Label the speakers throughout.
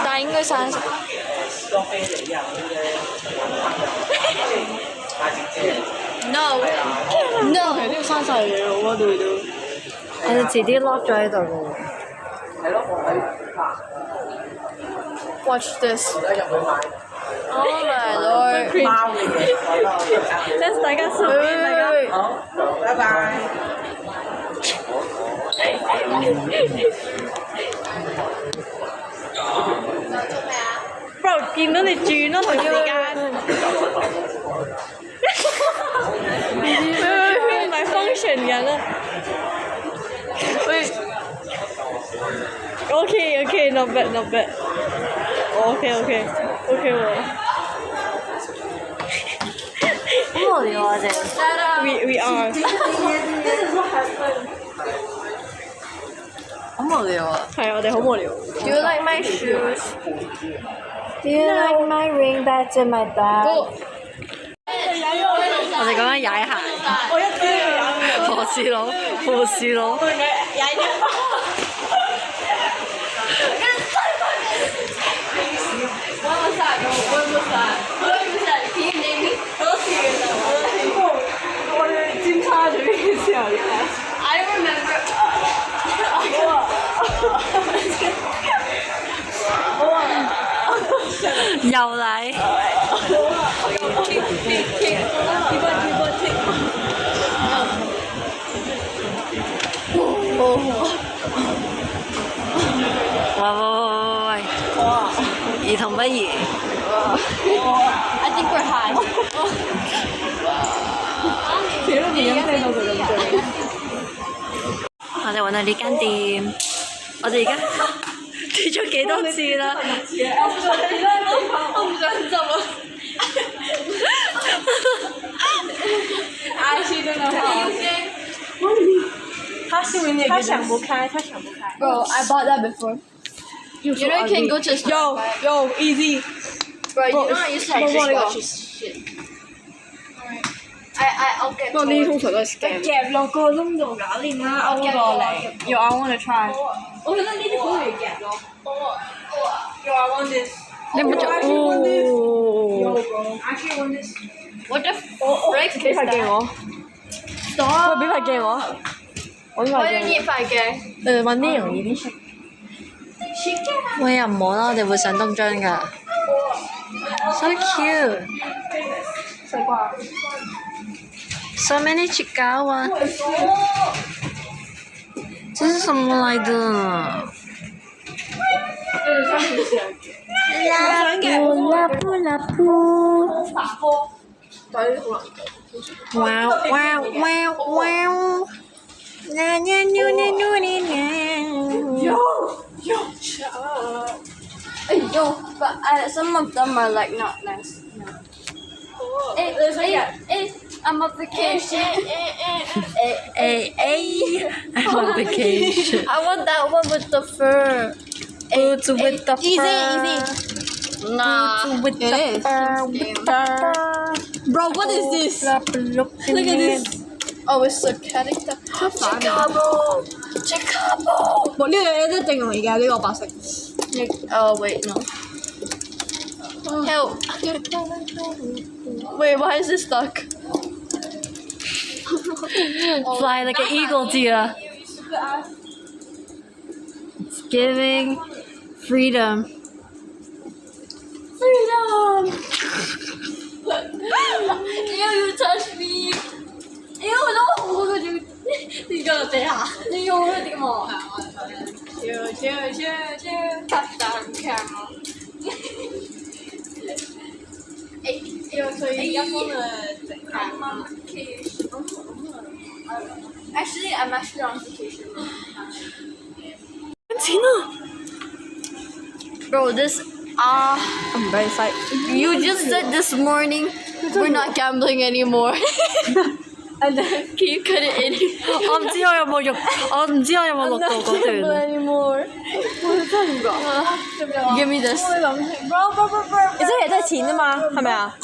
Speaker 1: 但係應該生食。No，
Speaker 2: 其實呢個生晒嘢好啊，對都。
Speaker 1: 我哋遲啲 lock 咗喺度嘅喎。Watch this。Oh my lord！
Speaker 2: 大家順便大家。
Speaker 3: 好，拜拜。
Speaker 2: Bro， 見到你轉咯，同時間。唔係 function 緊啊！喂。OK，not bad，not bad。OK 喎。
Speaker 1: 好無聊啊！淨。
Speaker 2: We are。
Speaker 1: 好無聊啊！
Speaker 2: 係啊，我哋好無聊。
Speaker 1: Do you like my shoes? Do you like my ring that's in my bag? 我哋講緊踩鞋。
Speaker 2: 我一聽就有。
Speaker 1: 何事佬？
Speaker 2: 踩啲。我哋尖沙咀嘅時候，I remember。
Speaker 1: 又嚟。喂！兒童不宜。
Speaker 2: I think we're high。幾多年飲啤酒就咁醉？
Speaker 1: 我哋揾到呢間店，我哋而家跌咗幾多次啦？
Speaker 2: 我唔想執啊！I see 真的好。他想不開。
Speaker 1: Bro, I bought that before. You know you can go to
Speaker 2: Yo, easy.
Speaker 1: Bro, you know I used to watch this shit. I'll get.
Speaker 2: 不過呢啲通常都係 scam。夾落個窿度搞掂啦，勾過嚟。Yo, I wanna try。我覺得呢啲好易夾咯。Yo, I want this。
Speaker 1: 你唔做哦
Speaker 2: Actually want this。？What
Speaker 1: the frick
Speaker 2: 俾
Speaker 1: is
Speaker 2: 塊鏡
Speaker 1: that?
Speaker 2: 我。喂，俾塊鏡我。我呢塊
Speaker 1: Why do you
Speaker 2: 鏡。
Speaker 1: need 塊鏡？
Speaker 2: 揾啲容易啲。
Speaker 1: 喂，又唔好啦，我哋會上東張㗎。So cute.
Speaker 2: 西瓜。
Speaker 1: So many chihuahua. 這是什麼來的？拉布拉布。哇哇哇哇！啦啦啦啦啦。Yo, but some of them are like not nice. I'm on vacation. I'm on vacation. I want that one with the fur. Boots with the fur.
Speaker 2: Easy.
Speaker 1: Nah. Boots with the fur.
Speaker 2: Bro, what is this?
Speaker 1: Look
Speaker 2: at this.
Speaker 1: Oh, it's a character. Chicago.
Speaker 2: 呢樣嘢都一定容易嘅，呢個白色。
Speaker 1: Oh wait, no. Help. Wait, why is it stuck? Fly like an eagle, Tia. It's giving freedom. Freedom! Ew, you touched me. Ew, no! 呢個地下，你用咗點啊？touchdown camera。Actually, I'm actually on vacation. 錢啊 Bro, this
Speaker 2: I'm very excited.
Speaker 1: you just said this morning we're not gambling anymore.
Speaker 2: And then
Speaker 1: Can you cut it in? 我唔知我有冇錄到嗰段。
Speaker 2: anymore。我真係唔講。
Speaker 1: Give me this.
Speaker 2: 你真係都係錢啫嘛，係咪啊？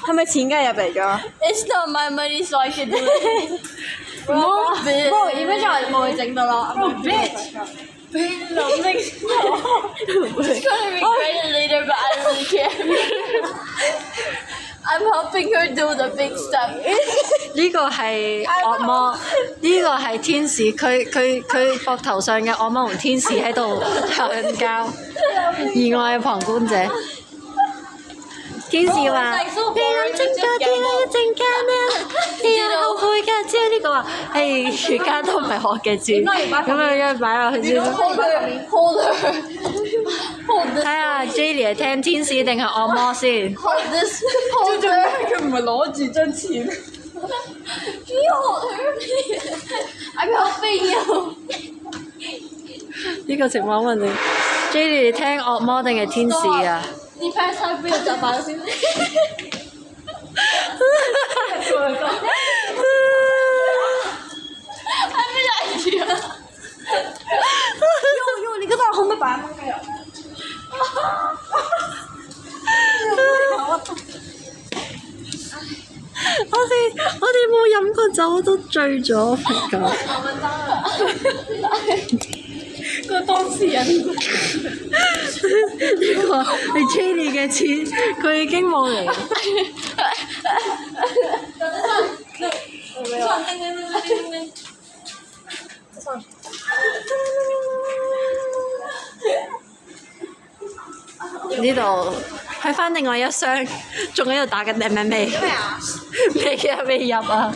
Speaker 2: 係咪錢梗係入嚟咗
Speaker 1: It's not my money, so I can do it. Move it.
Speaker 2: 不過而家就係冇去整到啦。Bitch！你諗
Speaker 1: She's gonna regret it later, but I don't really care. I'm helping her do the big stuff.
Speaker 3: 呢個係惡魔，呢個係天使，佢膊頭上嘅惡魔同天使喺度鬧緊交，而我係旁觀者。天使話：你諗清楚啲啦，一陣間啦，你有後悔㗎。之後呢個話：誒，而家都唔係我嘅字，咁樣一擺落去先。
Speaker 1: Hold her.
Speaker 3: 睇下 Jaylee 係聽天使定係惡魔先。
Speaker 1: Hold this. Hold
Speaker 2: 最重
Speaker 1: her.
Speaker 2: 要係佢唔係攞住張錢。
Speaker 1: Can you hold her? I'm helping you.
Speaker 3: 呢個情況問你 Jaylee 聽惡魔定係天使啊？
Speaker 1: 你拍晒俾我習慣先。係咩嚟啊？
Speaker 2: 喲，你嗰度可唔可以擺返佢啊？
Speaker 3: 我哋冇飲過酒都醉咗㗎。
Speaker 2: 個當事人。
Speaker 3: 呢個係 Jaylee 嘅錢，佢已經冇嚟。呢度去翻另外一箱，仲喺度打緊 MMA。咩啊？未入啊！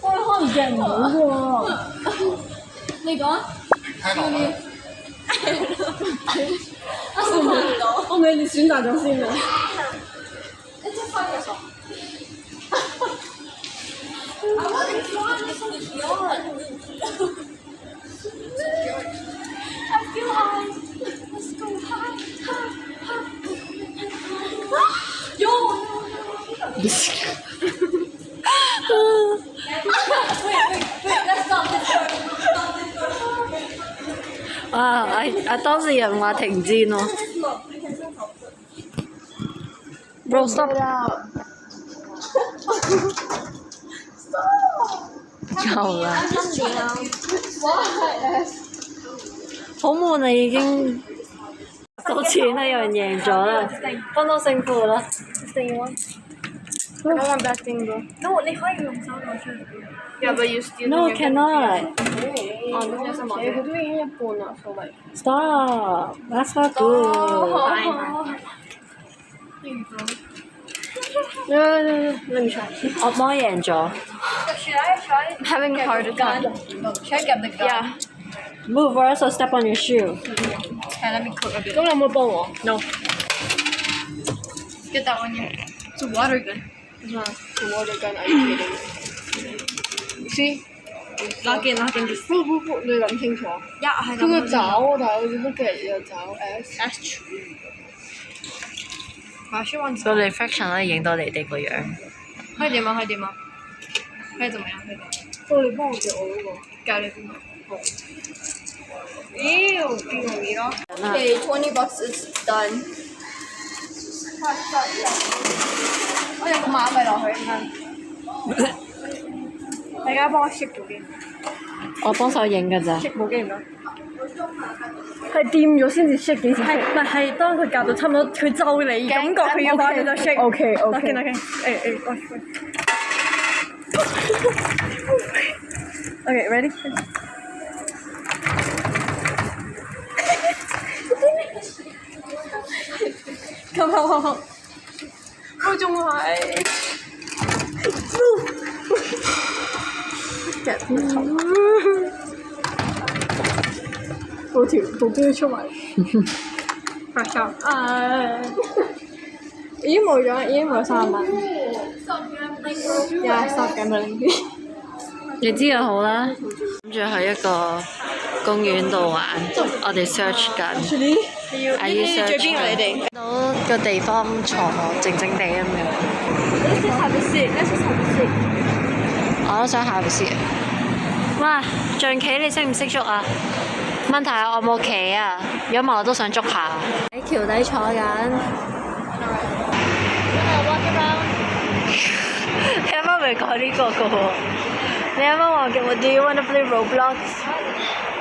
Speaker 2: 我可能夾唔到喎。
Speaker 1: 你講。
Speaker 2: 我咪你選擇咗先啊！
Speaker 1: 一隻翻嘅手。I want to try this on the beyond. I feel high. Let's go high, high, high. Yo. Wait. Let's stop this first. Stop this first.
Speaker 3: 啊！當事人話停戰喎。Bro stop！夠啦！好悶啊！已經賭錢啦，有人贏咗啦，分到勝負啦。
Speaker 2: 我玩 betting bro。No， 你可以用手攞出嚟。Yeah, but you still.
Speaker 3: No cannot.
Speaker 2: 哦，咁有什麼？佢都已經一半啦，所謂。
Speaker 3: Stop. That's not good.
Speaker 2: Let me try.
Speaker 3: 惡魔贏咗。
Speaker 1: Should I try?
Speaker 2: I'm having a hard time.
Speaker 1: Should I get the gun?
Speaker 2: Yeah.
Speaker 3: Move or else I'll step on your shoe.
Speaker 1: Okay, let me cook a bit.
Speaker 2: 咁你有冇幫我
Speaker 3: No.
Speaker 1: Get that one here. It's a water gun.
Speaker 2: The water gun, are you kidding? See? Lock in this. 不，你諗清楚。
Speaker 1: Yeah,
Speaker 2: 佢個爪，但係我點解夾有爪 S？
Speaker 1: That's true. I should want
Speaker 3: 個 reflection 可以影到你哋個樣。
Speaker 1: 可以點啊？可以點啊？可以怎麼樣？可以點？
Speaker 2: 哦，你幫我夾我嗰個。
Speaker 1: 教你邊個？好。妖，幾容易咯。Okay, $20 is done. 我有個馬幣落去，
Speaker 2: 大家幫我 shake 部機。
Speaker 3: 我幫手影㗎咋。
Speaker 2: shake 部機唔該。係掂咗先至 shake 幾時 shake？唔係當佢夾到差唔多，佢就你感覺佢要擺佢就 shake。OK。OK。誒，OK ready？好。我仲係。部機出埋。發燒。已經冇咗3萬。Yeah, stop gambling.
Speaker 3: 你知就好啦。諗住去一個公園度玩，我哋 search 緊。
Speaker 2: 你要最邊個你哋？
Speaker 3: 到個地方坐靜靜地咁樣。
Speaker 2: Let's just have a seat. Let's just have a seat.
Speaker 3: 我都想下個先。哇！象棋你識唔識捉啊？問題係我冇棋啊，如果唔係我都想捉下。喺橋底坐緊。你啱啱咪講呢個㗎喎？你你啱啱話叫我 Do you wanna play Roblox？